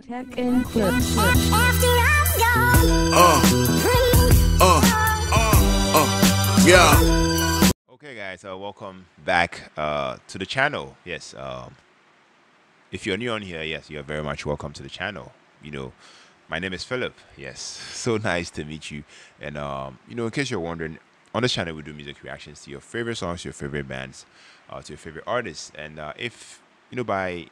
Tech and clips. Yeah. Okay, guys, welcome back to the channel. Yes, if you're new on here, yes, you're very much welcome to the channel. You know, my name is Philip. Yes, so nice to meet you. And you know, in case you're wondering, on this channel we do music reactions to your favorite songs, to your favorite bands, to your favorite artists. And if you know, by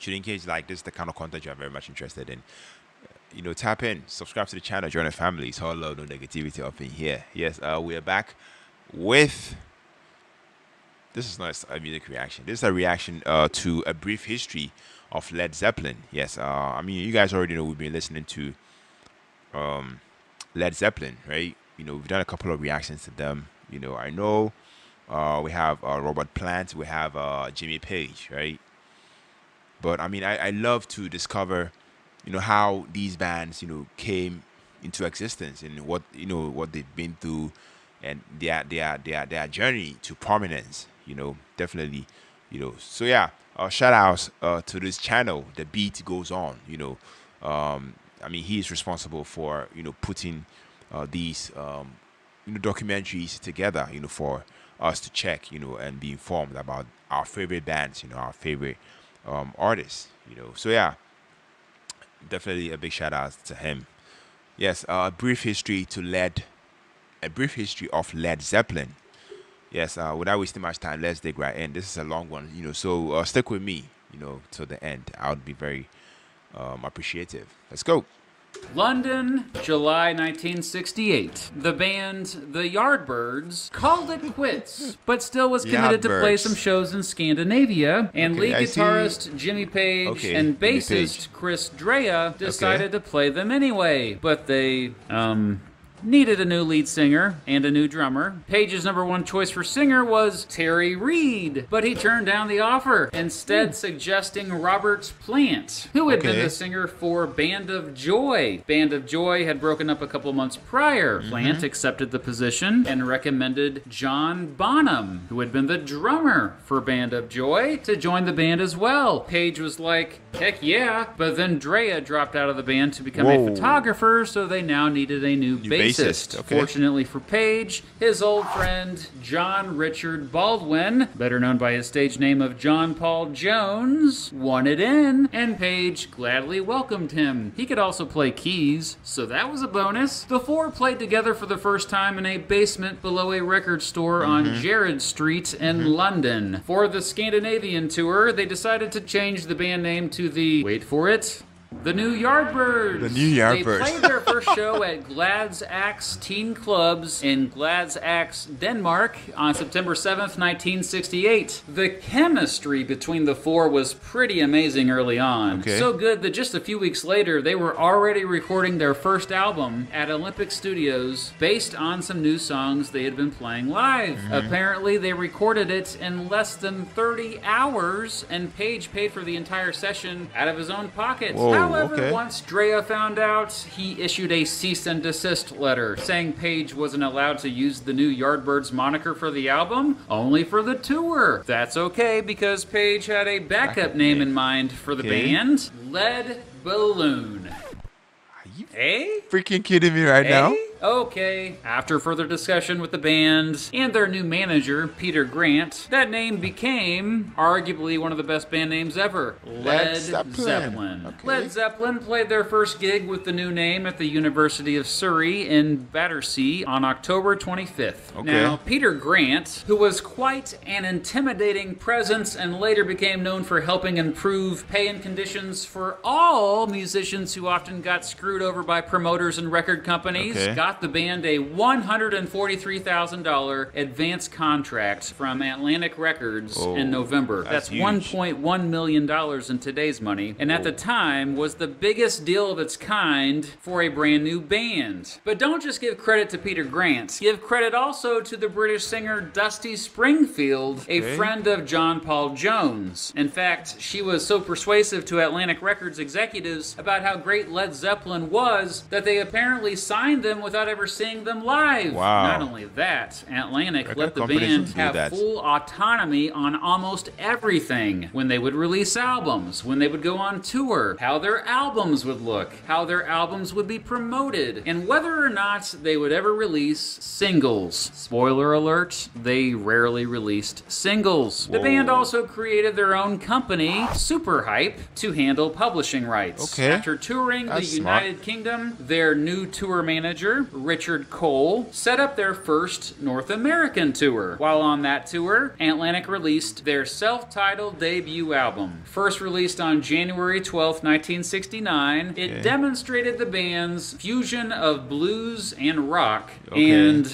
in case like this is the kind of content you're very much interested in, you know, tap in, subscribe to the channel, join the family. It's all love, no negativity up in here. Yes, we are back with, this is not a music reaction, this is a reaction to a brief history of Led Zeppelin. Yes, I mean, you guys already know we've been listening to Led Zeppelin, right? You know, we've done a couple of reactions to them. You know, I know we have Robert Plant, we have Jimmy Page, right? But I mean, I love to discover, you know, how these bands, you know, came into existence and what, you know, what they've been through and their journey to prominence, you know, definitely, you know. So yeah, shout outs to this channel. The beat goes on, you know. I mean, he is responsible for, you know, putting these you know, documentaries together, you know, for us to check, you know, and be informed about our favorite bands, you know, our favorite artists, you know. So yeah, definitely a big shout out to him. Yes, a brief history of Led Zeppelin. Yes, without wasting much time, let's dig right in. This is a long one, you know, so stick with me, you know, till the end. I would be very appreciative. Let's go. London, July 1968. The band The Yardbirds called it quits, but still was committed to play some shows in Scandinavia, and lead guitarist Jimmy Page and bassist Chris Drea decided to play them anyway, but they, needed a new lead singer and a new drummer. Page's #1 choice for singer was Terry Reid, but he turned down the offer, instead suggesting Robert Plant, who had been the singer for Band of Joy. Band of Joy had broken up a couple months prior. Plant accepted the position and recommended John Bonham, who had been the drummer for Band of Joy, to join the band as well. Page was like, heck yeah, but then Drea dropped out of the band to become a photographer, so they now needed a new bassist. Fortunately for Page, his old friend John Richard Baldwin, better known by his stage name of John Paul Jones, wanted in, and Page gladly welcomed him. He could also play keys, so that was a bonus. The four played together for the first time in a basement below a record store on Gerrard Street in London. For the Scandinavian tour, they decided to change the band name to the, wait for it, The New Yardbirds. The New Yardbirds. They played their first show at Glad's Axe Teen Clubs in Glad's Axe, Denmark on September 7th, 1968. The chemistry between the four was pretty amazing early on. So good that just a few weeks later, they were already recording their first album at Olympic Studios based on some new songs they had been playing live. Apparently, they recorded it in less than 30 hours, and Page paid for the entire session out of his own pocket. However, once Drea found out, he issued a cease and desist letter saying Page wasn't allowed to use the New Yardbirds moniker for the album, only for the tour. That's okay, because Page had a backup name in mind for the band, Lead Balloon. Are you freaking kidding me right now? Okay. After further discussion with the band and their new manager, Peter Grant, that name became arguably one of the best band names ever, Led Zeppelin. Led Zeppelin played their first gig with the new name at the University of Surrey in Battersea on October 25th. Now, Peter Grant, who was quite an intimidating presence and later became known for helping improve pay and conditions for all musicians who often got screwed over by promoters and record companies, got the band a $143,000 advance contract from Atlantic Records in November. That's $1.1 million in today's money, and at the time was the biggest deal of its kind for a brand new band. But don't just give credit to Peter Grant. Give credit also to the British singer Dusty Springfield, a friend of John Paul Jones. In fact, she was so persuasive to Atlantic Records executives about how great Led Zeppelin was that they apparently signed them without without ever seeing them live. Wow. Not only that, Atlantic let the companies band will do have that. full autonomy on almost everything. When they would release albums, when they would go on tour, how their albums would look, how their albums would be promoted, and whether or not they would ever release singles. Spoiler alert, they rarely released singles. Whoa. The band also created their own company, Super Hype, to handle publishing rights. Okay. After touring the That's smart. United Kingdom, their new tour manager, Richard Cole, set up their first North American tour. While on that tour, Atlantic released their self-titled debut album. First released on January 12, 1969, it demonstrated the band's fusion of blues and rock and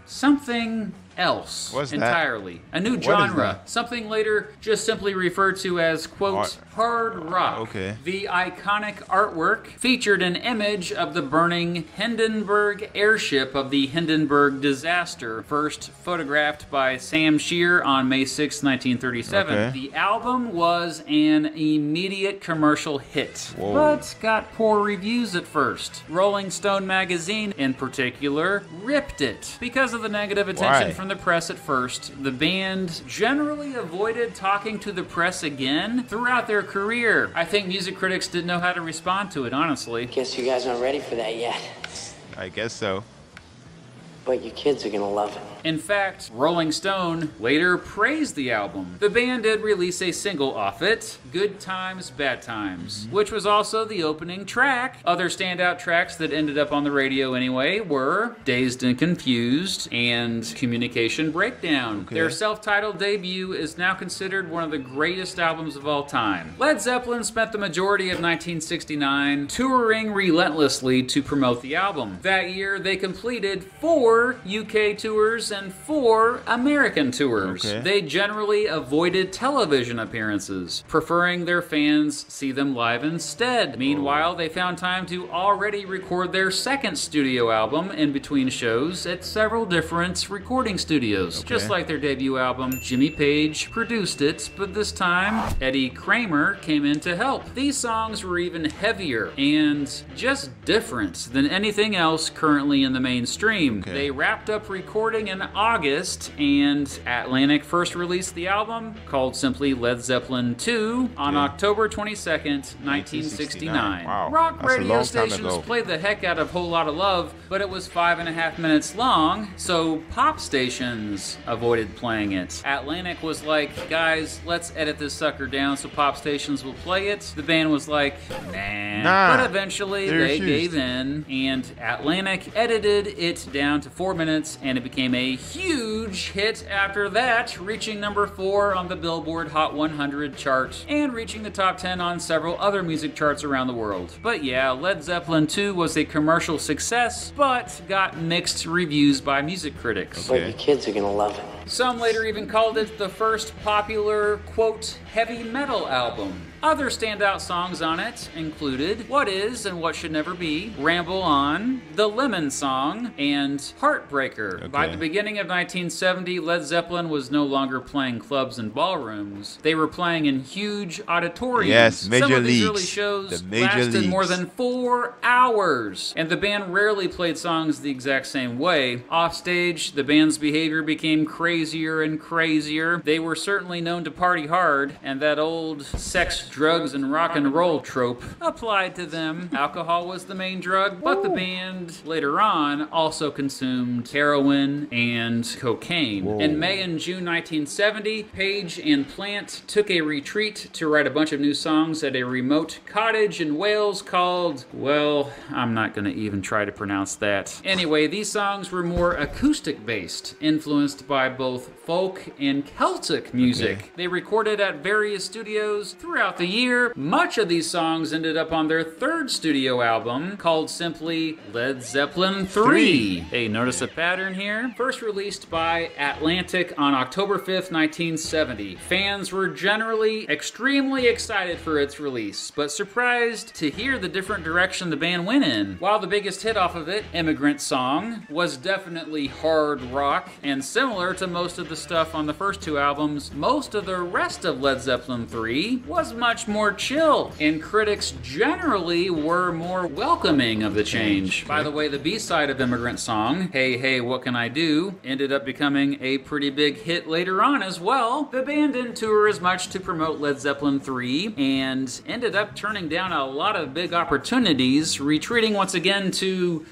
something else What's that? entirely. A new What is genre. that? Something later just simply referred to as, quote, hard rock. Okay. The iconic artwork featured an image of the burning Hindenburg airship of the Hindenburg disaster, first photographed by Sam Shear on May 6, 1937. Okay. The album was an immediate commercial hit, Whoa. but got poor reviews at first. Rolling Stone magazine, in particular, ripped it. Because of the negative attention Why? from the press at first, the band generally avoided talking to the press again throughout their career. I think music critics didn't know how to respond to it, honestly. Guess you guys aren't ready for that yet. I guess so. But your kids are gonna love it. In fact, Rolling Stone later praised the album. The band did release a single off it, Good Times, Bad Times, which was also the opening track. Other standout tracks that ended up on the radio anyway were Dazed and Confused and Communication Breakdown. Okay. Their self-titled debut is now considered one of the greatest albums of all time. Led Zeppelin spent the majority of 1969 touring relentlessly to promote the album. That year, they completed 4 UK tours and 4 American tours. Okay. They generally avoided television appearances, preferring their fans see them live instead. Meanwhile, they found time to already record their second studio album in between shows at several different recording studios. Okay. Just like their debut album, Jimmy Page produced it, but this time, Eddie Kramer came in to help. These songs were even heavier and just different than anything else currently in the mainstream. Okay. They wrapped up recording in August, and Atlantic first released the album, called simply Led Zeppelin 2, on October 22nd, 1969. Wow. Rock That's a radio long time stations ago. played the heck out of Whole Lotta Love, but it was 5.5 minutes long, so pop stations avoided playing it. Atlantic was like, guys, let's edit this sucker down so pop stations will play it. The band was like, nah. But eventually They they refused. gave in, and Atlantic edited it down to 4 minutes, and it became a huge hit after that, reaching number 4 on the Billboard Hot 100 chart, and reaching the top 10 on several other music charts around the world. But yeah, Led Zeppelin 2 was a commercial success, but got mixed reviews by music critics. But your kids are gonna love it. Some later even called it the first popular, quote, heavy metal album. Other standout songs on it included What Is and What Should Never Be, Ramble On, The Lemon Song, and Heartbreaker. Okay. By the beginning of 1970, Led Zeppelin was no longer playing clubs and ballrooms. They were playing in huge auditoriums. Yes, major Some of these early leagues. shows The major lasted leagues. more than 4 hours, and the band rarely played songs the exact same way. Offstage, the band's behavior became crazier and crazier. They were certainly known to party hard, and that old sex, drugs, and rock and roll trope applied to them. Alcohol was the main drug, but the band later on also consumed heroin and cocaine. Whoa. In May and June 1970, Page and Plant took a retreat to write a bunch of new songs at a remote cottage in Wales called, well, I'm not going to even try to pronounce that. Anyway, these songs were more acoustic based, influenced by both folk and Celtic music. Okay. They recorded at various studios throughout the year. Much of these songs ended up on their third studio album, called simply Led Zeppelin 3. Hey, notice a pattern here? First released by Atlantic on October 5th, 1970. Fans were generally extremely excited for its release, but surprised to hear the different direction the band went in. While the biggest hit off of it, Immigrant Song, was definitely hard rock and similar to most of the stuff on the first two albums, most of the rest of Led Zeppelin 3 was much more chill, and critics generally were more welcoming of the change. By the way, the B-side of Immigrant Song, Hey Hey What Can I Do, ended up becoming a pretty big hit later on as well. The band didn't tour as much to promote Led Zeppelin 3 and ended up turning down a lot of big opportunities, retreating once again to,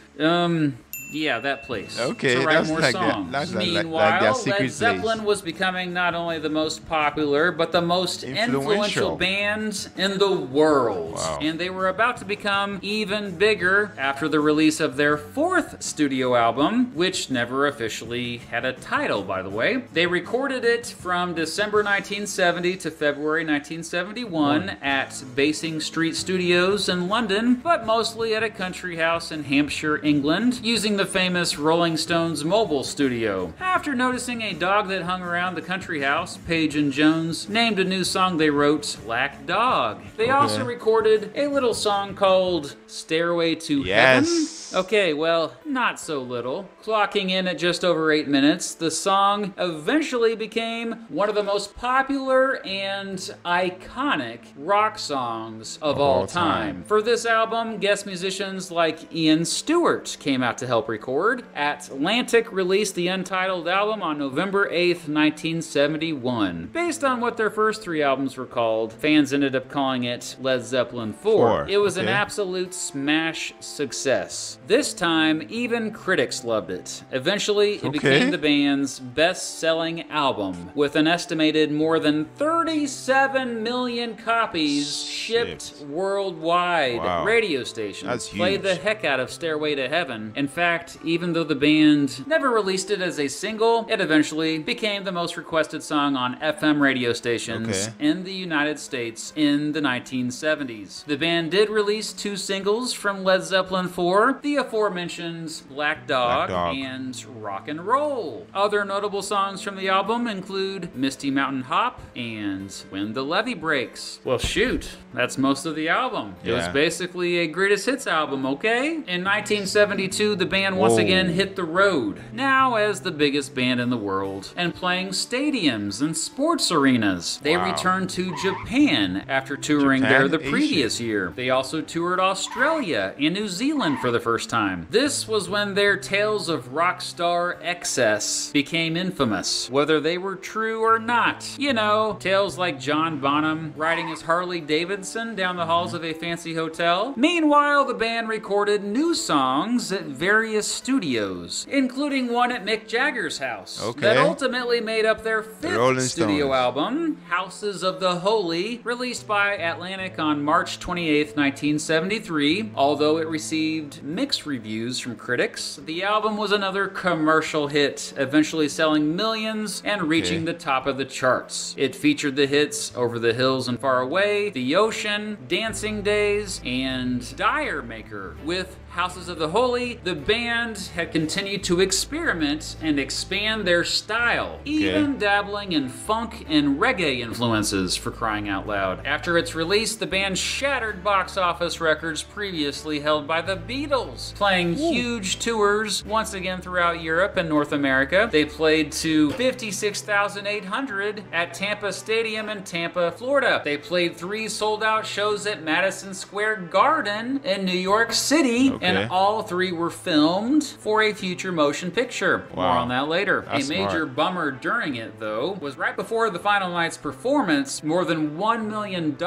yeah, that place. Okay, to write that's more like songs. That's Meanwhile, their secret Led Zeppelin place. was becoming not only the most popular, but the most influential band in the world. Wow. And they were about to become even bigger after the release of their fourth studio album, which never officially had a title, by the way. They recorded it from December 1970 to February 1971 at Basing Street Studios in London, but mostly at a country house in Hampshire, England, using the famous Rolling Stones mobile studio. After noticing a dog that hung around the country house, Page and Jones named a new song they wrote Black Dog. They also recorded a little song called Stairway to Heaven. Okay, well, not so little. Clocking in at just over 8 minutes, the song eventually became one of the most popular and iconic rock songs of all time. For this album, guest musicians like Ian Stewart came out to help record. Atlantic released the untitled album on November 8th, 1971. Based on what their first three albums were called, fans ended up calling it Led Zeppelin 4. It was an absolute smash success. This time, even critics loved it. Eventually, it became the band's best-selling album, with an estimated more than 37 million copies shipped worldwide. Radio stations played the heck out of Stairway to Heaven. In fact, even though the band never released it as a single, it eventually became the most requested song on FM radio stations in the United States in the 1970s. The band did release two singles from Led Zeppelin 4, the aforementioned Black Dog and Rock and Roll. Other notable songs from the album include Misty Mountain Hop and When the Levee Breaks. Well, shoot, that's most of the album. It was basically a greatest hits album, okay? In 1972, the band once again hit the road, now as the biggest band in the world, and playing stadiums and sports arenas. They returned to Japan after touring there the previous year. They also toured Australia and New Zealand for the first time. This was when their tales of rock star excess became infamous, whether they were true or not. You know, tales like John Bonham riding his Harley Davidson down the halls of a fancy hotel. Meanwhile, the band recorded new songs at various studios, including one at Mick Jagger's house that ultimately made up their fifth studio album, Houses of the Holy, released by Atlantic on March 28th, 1973. Although it received mixed reviews from critics, the album was another commercial hit, eventually selling millions and reaching the top of the charts. It featured the hits Over the Hills and Far Away, The Ocean, Dancing Days, and Dire Maker. With Houses of the Holy, the band had continued to experiment and expand their style, even dabbling in funk and reggae influences, for crying out loud. After its release, the band shattered box office records previously held by the Beatles, playing huge tours once again throughout Europe and North America. They played to 56,800 at Tampa Stadium in Tampa, Florida. They played 3 sold-out shows at Madison Square Garden in New York City, and all 3 were filmed for a future motion picture. More on that later. A major bummer during it, though, was right before the final night's performance, more than $1 million,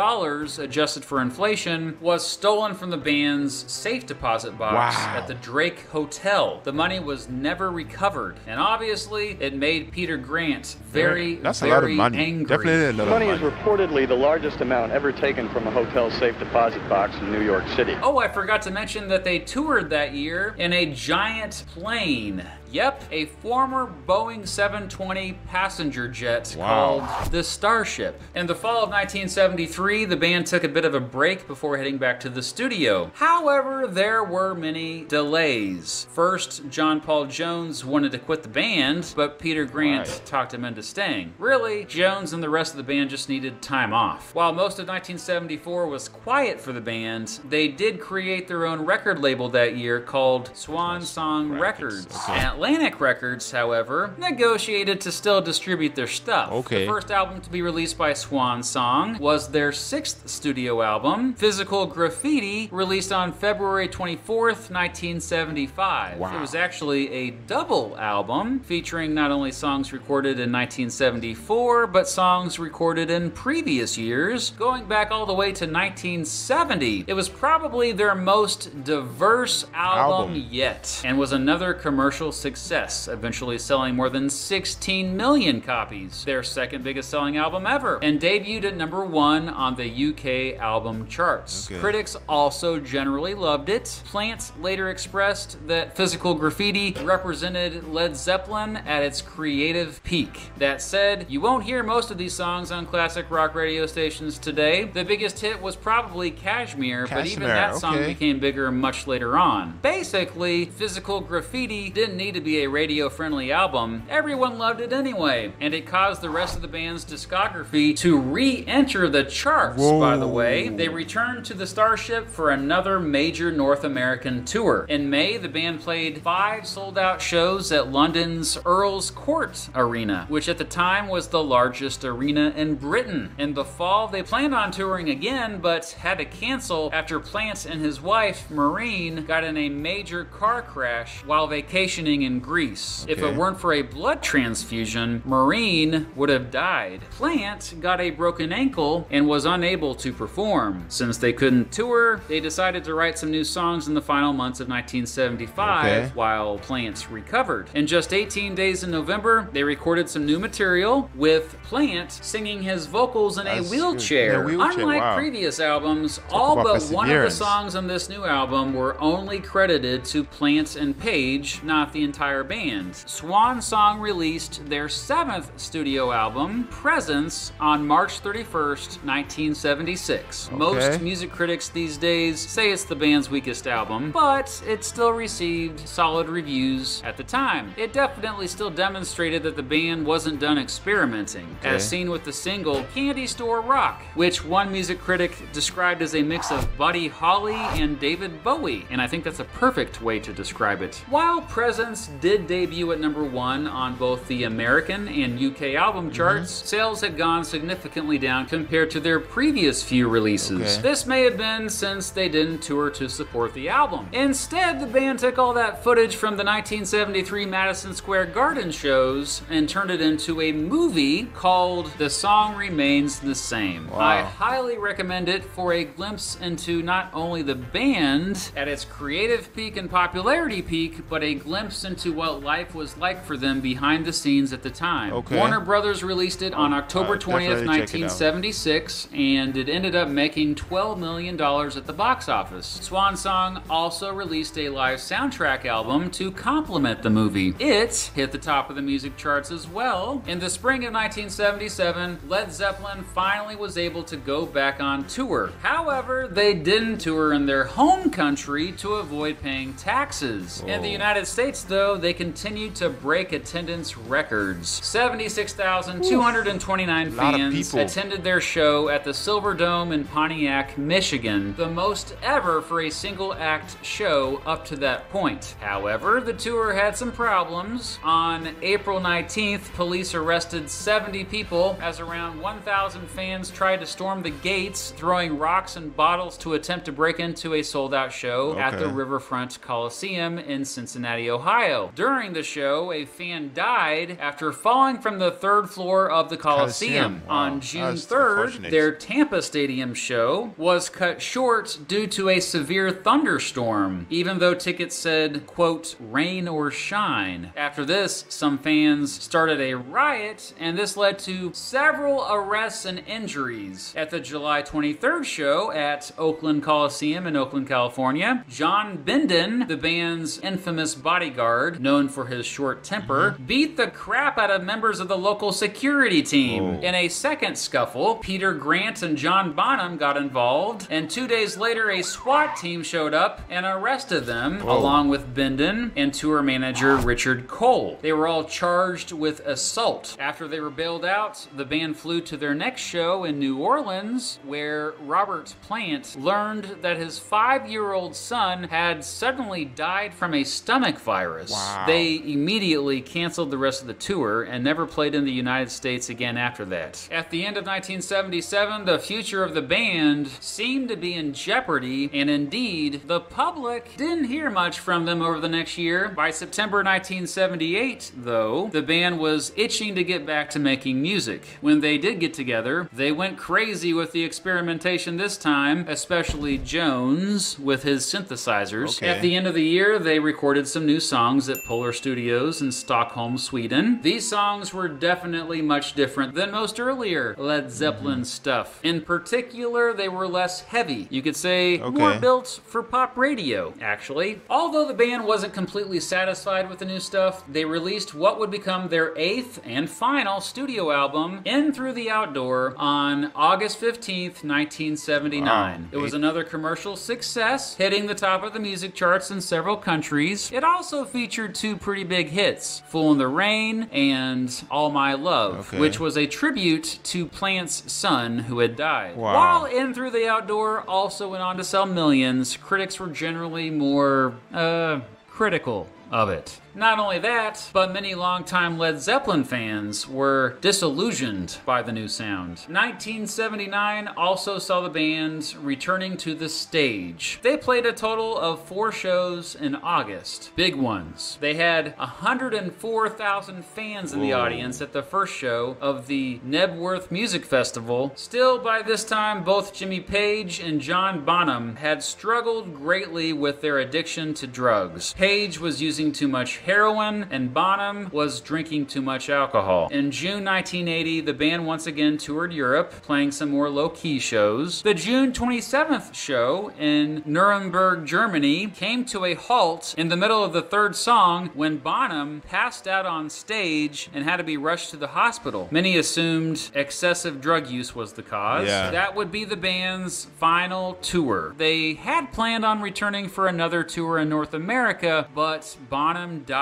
adjusted for inflation, was stolen from the band's safe deposit box at the Drake Hotel. The money was never recovered, and obviously it made Peter Grant very a lot of money. Angry. Definitely a lot of money. The money is reportedly the largest amount ever taken from a hotel safe deposit box in New York City. Oh, I forgot to mention that they toured that year in a giant plane. Yep, a former Boeing 720 passenger jet called the Starship. In the fall of 1973, the band took a bit of a break before heading back to the studio. However, there were many delays. First, John Paul Jones wanted to quit the band, but Peter Grant talked him into staying. Really, Jones and the rest of the band just needed time off. While most of 1974 was quiet for the band, they did create their own record label label that year called Swan Song Records. Atlantic Records, however, negotiated to still distribute their stuff. The first album to be released by Swan Song was their 6th studio album, Physical Graffiti, released on February 24th, 1975. It was actually a double album featuring not only songs recorded in 1974, but songs recorded in previous years, going back all the way to 1970. It was probably their most diverse album yet, and was another commercial success, eventually selling more than 16 million copies, their second biggest selling album ever, and debuted at #1 on the UK album charts. Critics also generally loved it. Plant later expressed that Physical Graffiti represented Led Zeppelin at its creative peak. That said, you won't hear most of these songs on classic rock radio stations today. The biggest hit was probably Kashmir, but even that song became bigger much later on. Basically, Physical Graffiti didn't need to be a radio-friendly album. Everyone loved it anyway, and it caused the rest of the band's discography to re-enter the charts, by the way. They returned to the Starship for another major North American tour. In May, the band played 5 sold-out shows at London's Earl's Court Arena, which at the time was the largest arena in Britain. In the fall, they planned on touring again, but had to cancel after Plant and his wife, Maureen, got in a major car crash while vacationing in Greece. If it weren't for a blood transfusion, Maureen would have died. Plant got a broken ankle and was unable to perform. Since they couldn't tour, they decided to write some new songs in the final months of 1975 while Plant recovered. In just 18 days in November, they recorded some new material with Plant singing his vocals in a wheelchair. Unlike previous albums, all but one of the songs on this new album were only credited to Plant and Page, not the entire band. Swan Song released their 7th studio album, Presence, on March 31st, 1976. Most music critics these days say it's the band's weakest album, but it still received solid reviews at the time. It definitely still demonstrated that the band wasn't done experimenting, as seen with the single Candy Store Rock, which one music critic described as a mix of Buddy Holly and David Bowie, and I think that's a perfect way to describe it. While Presence did debut at #1 on both the American and UK album charts, sales had gone significantly down compared to their previous few releases. This may have been since they didn't tour to support the album. Instead, the band took all that footage from the 1973 Madison Square Garden shows and turned it into a movie called The Song Remains the Same. I highly recommend it for a glimpse into not only the band at its creative peak and popularity peak, but a glimpse into what life was like for them behind the scenes at the time. Warner Brothers released it on October 20th, 1976, and it ended up making $12 million at the box office. Swan Song also released a live soundtrack album to complement the movie. It hit the top of the music charts as well. In the spring of 1977, Led Zeppelin finally was able to go back on tour. However, they didn't tour in their home country to avoid paying taxes. In the United States, though, they continued to break attendance records. 76,229 fans attended their show at the Silverdome in Pontiac, Michigan, the most ever for a single-act show up to that point. However, the tour had some problems. On April 19th, police arrested 70 people as around 1,000 fans tried to storm the gates, throwing rocks and bottles to attempt to break into a sold-out show at the Riverfront Coliseum in Cincinnati, Ohio. During the show, a fan died after falling from the 3rd floor of the Coliseum. On June 3rd, their Tampa Stadium show was cut short due to a severe thunderstorm, even though tickets said, quote, rain or shine. After this, some fans started a riot, and this led to several arrests and injuries. At the July 23rd show at Oakland Coliseum in Oakland, California, John Bindon, the band's infamous bodyguard, known for his short temper, beat the crap out of members of the local security team. In a second scuffle, Peter Grant and John Bonham got involved, and 2 days later a SWAT team showed up and arrested them, along with Bindon and tour manager Richard Cole. They were all charged with assault. After they were bailed out, the band flew to their next show in New Orleans, where Robert Plant learned that his 5-year-old son had suddenly died from a stomach virus. Wow. They immediately canceled the rest of the tour and never played in the United States again after that. At the end of 1977, the future of the band seemed to be in jeopardy, and indeed, the public didn't hear much from them over the next year. By September 1978, though, the band was itching to get back to making music. When they did get together, they went crazy with the experimentation this time, especially Jones with his synthesizers. Okay. At the end of the year, they recorded some new songs at Polar Studios in Stockholm, Sweden. These songs were definitely much different than most earlier Led Zeppelin stuff. In particular, they were less heavy. You could say more built for pop radio, actually. Although the band wasn't completely satisfied with the new stuff, they released what would become their 8th and final studio album, In Through the Outdoor, on August 15th, 1979. Wow. It was another commercial success, hitting the top of the music charts in several countries. It also featured 2 pretty big hits, Fool in the Rain and All My Love, which was a tribute to Plant's son who had died. Wow. While In Through the Outdoor also went on to sell millions, critics were generally more, critical of it. Not only that, but many longtime Led Zeppelin fans were disillusioned by the new sound. 1979 also saw the band returning to the stage. They played a total of 4 shows in August. Big ones. They had 104,000 fans in the audience at the first show of the Knebworth Music Festival. Still, by this time, both Jimmy Page and John Bonham had struggled greatly with their addiction to drugs. Page was using too much heroin, and Bonham was drinking too much alcohol. In June 1980, the band once again toured Europe, playing some more low-key shows. The June 27th show in Nuremberg, Germany, came to a halt in the middle of the 3rd song when Bonham passed out on stage and had to be rushed to the hospital. Many assumed excessive drug use was the cause. That would be the band's final tour. They had planned on returning for another tour in North America, but Bonham died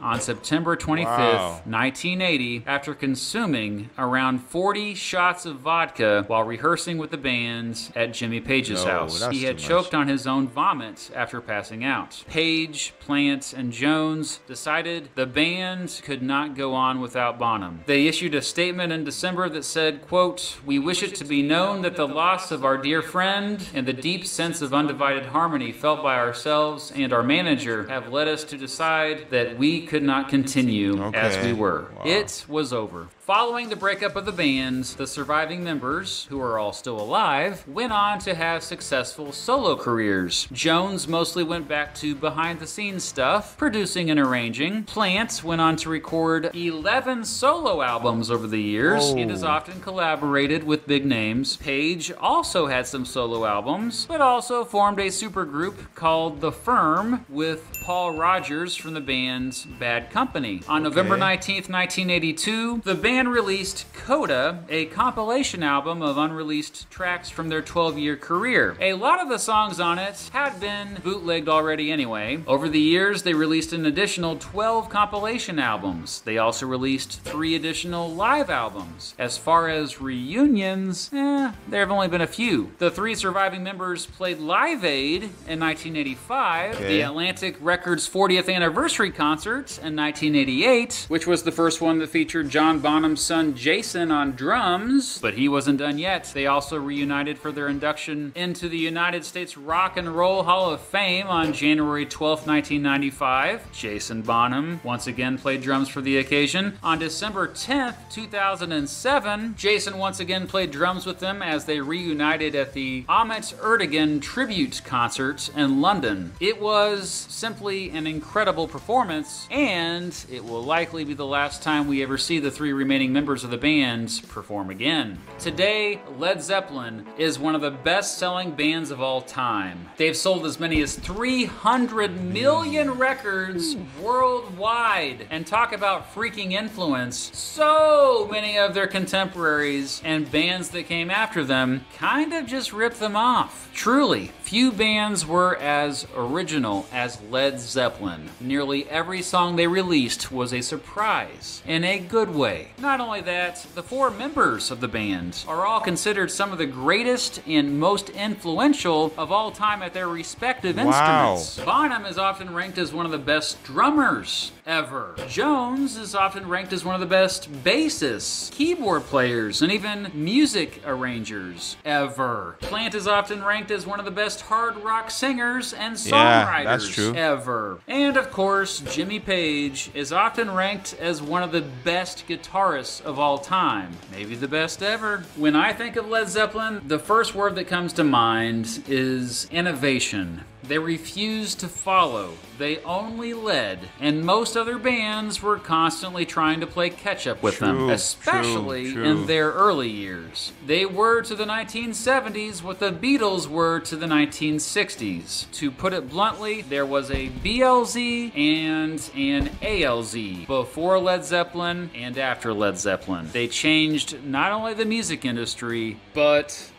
on September 25th, 1980, after consuming around 40 shots of vodka while rehearsing with the band at Jimmy Page's house. He had choked on his own vomit after passing out. Page, Plant, and Jones decided the band could not go on without Bonham. They issued a statement in December that said, quote, "We wish it to be known that the loss of our dear friend and the deep sense of undivided harmony felt by ourselves and our manager have led us to decide that we could not continue as we were." It was over. Following the breakup of the band, the surviving members, who are all still alive, went on to have successful solo careers. Jones mostly went back to behind-the-scenes stuff, producing and arranging. Plant went on to record 11 solo albums over the years and has often collaborated with big names. Page also had some solo albums, but also formed a supergroup called The Firm with Paul Rogers from the band Bad Company. On November 19th, 1982, the band released Coda, a compilation album of unreleased tracks from their 12-year career. A lot of the songs on it had been bootlegged already anyway. Over the years, they released an additional 12 compilation albums. They also released 3 additional live albums. As far as reunions, there have only been a few. The 3 surviving members played Live Aid in 1985, the Atlantic Records 40th anniversary concert in 1988, which was the first one that featured John Bonham's son Jason on drums, but he wasn't done yet. They also reunited for their induction into the United States Rock and Roll Hall of Fame on January 12th, 1995. Jason Bonham once again played drums for the occasion. On December 10th, 2007, Jason once again played drums with them as they reunited at the Ahmet Ertegun tribute concert in London. It was simply an incredible performance, and it will likely be the last time we ever see the 3 remaining members of the band perform again. Today, Led Zeppelin is one of the best-selling bands of all time. They've sold as many as 300 million records worldwide. And talk about freaking influence, so many of their contemporaries and bands that came after them kind of just ripped them off. Truly, Few bands were as original as Led Zeppelin. Nearly every song they released was a surprise, in a good way. Not only that, the 4 members of the band are all considered some of the greatest and most influential of all time at their respective instruments. Bonham is often ranked as one of the best drummers ever. Jones is often ranked as one of the best bassists, keyboard players, and even music arrangers ever. Plant is often ranked as one of the best hard rock singers and songwriters ever. And of course, Jimmy Page is often ranked as one of the best guitarists of all time. Maybe the best ever. When I think of Led Zeppelin, the first word that comes to mind is innovation. They refused to follow. They only led. And most other bands were constantly trying to play catch-up with them, especially in their early years. They were to the 1970s what the Beatles were to the 1960s. To put it bluntly, there was a BLZ and an ALZ before Led Zeppelin and after Led Zeppelin. They changed not only the music industry, but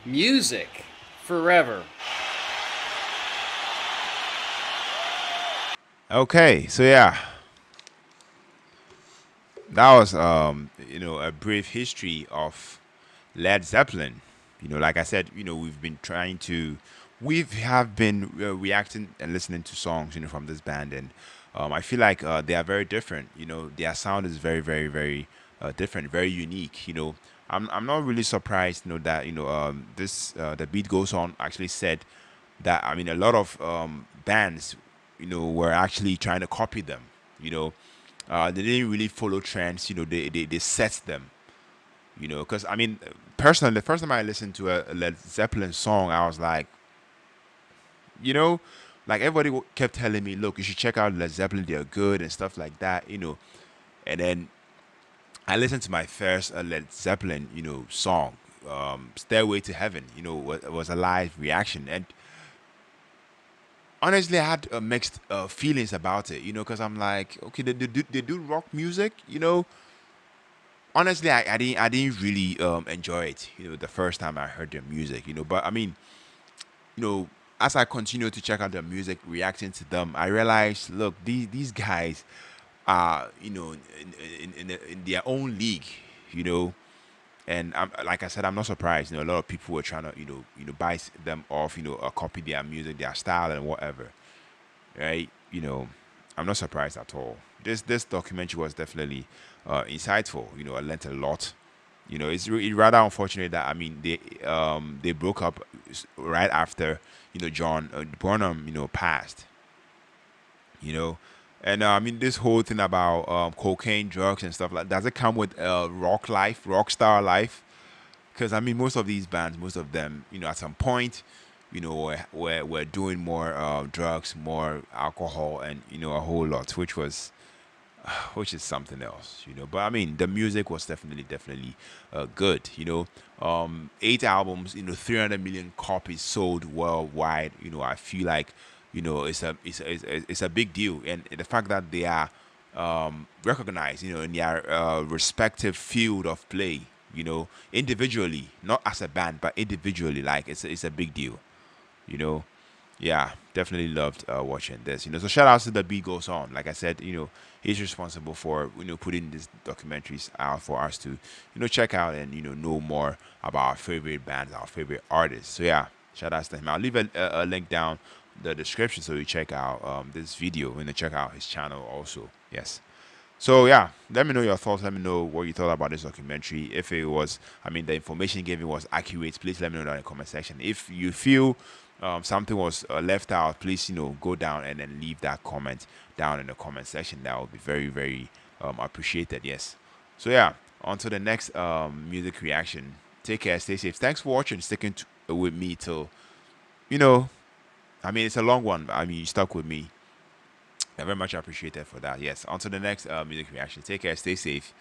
music forever. Okay, so yeah, that was you know, a brief history of Led Zeppelin. You know, like I said, you know, we have been reacting and listening to songs, you know, from this band, and I feel like they are very different. You know, their sound is very, very, very different, very unique. You know, I'm not really surprised, you know, that the Beat Goes On actually said that. I mean, a lot of bands, you know, were actually trying to copy them. You know, they didn't really follow trends. You know, they set them. You know, because I mean, personally, the first time I listened to a Led Zeppelin song, I was like, you know, like everybody kept telling me, look, you should check out Led Zeppelin, they're good and stuff like that. You know, and then I listened to my first Led Zeppelin, you know, song, "Stairway to Heaven." You know, it was a live reaction, and honestly, I had mixed feelings about it, you know, because I'm like, okay, they do rock music, you know. Honestly, I didn't really enjoy it, you know, the first time I heard their music, you know. But I mean, you know, as I continue to check out their music, reacting to them, I realized, look, these guys are, you know, in their own league, you know. And like I said, I'm not surprised. You know, a lot of people were trying to, you know, buy them off, you know, copy their music, their style, and whatever, right? You know, I'm not surprised at all. This documentary was definitely insightful. You know, I learned a lot. You know, it's rather unfortunate that, I mean, they broke up right after, you know, John Bonham, you know, passed. You know. And I mean, this whole thing about cocaine, drugs, and stuff like, does it come with rock star life? Because I mean, most of these bands, most of them, you know, at some point, you know, we're doing more drugs, more alcohol, and, you know, a whole lot, which is something else, you know. But I mean, the music was definitely good, you know. 8 albums, you know, 300 million copies sold worldwide. You know, I feel like, you know, it's a big deal, and the fact that they are recognized, you know, in their respective field of play, you know, individually, not as a band, but individually, like it's a big deal, you know. Yeah, definitely loved watching this, you know. So shout out to The Beat Goes On. Like I said, you know, he's responsible for, you know, putting these documentaries out for us to, you know, check out and, you know more about our favorite bands, our favorite artists. So yeah, shout out to him. I'll leave a link down the description so you check out this video and then check out his channel also. Yes. So yeah, let me know your thoughts. Let me know what you thought about this documentary. If it was, I mean, the information given was accurate, please let me know that in the comment section. If you feel something was left out, please, you know, go down and then leave that comment down in the comment section. That would be very, very appreciated. Yes. So yeah, on to the next music reaction. Take care, stay safe. Thanks for watching, sticking with me till, you know, I mean, it's a long one, but I mean, you stuck with me. I very much appreciate it for that. Yes, on to the next music reaction. Take care, stay safe.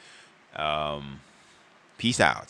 Peace out.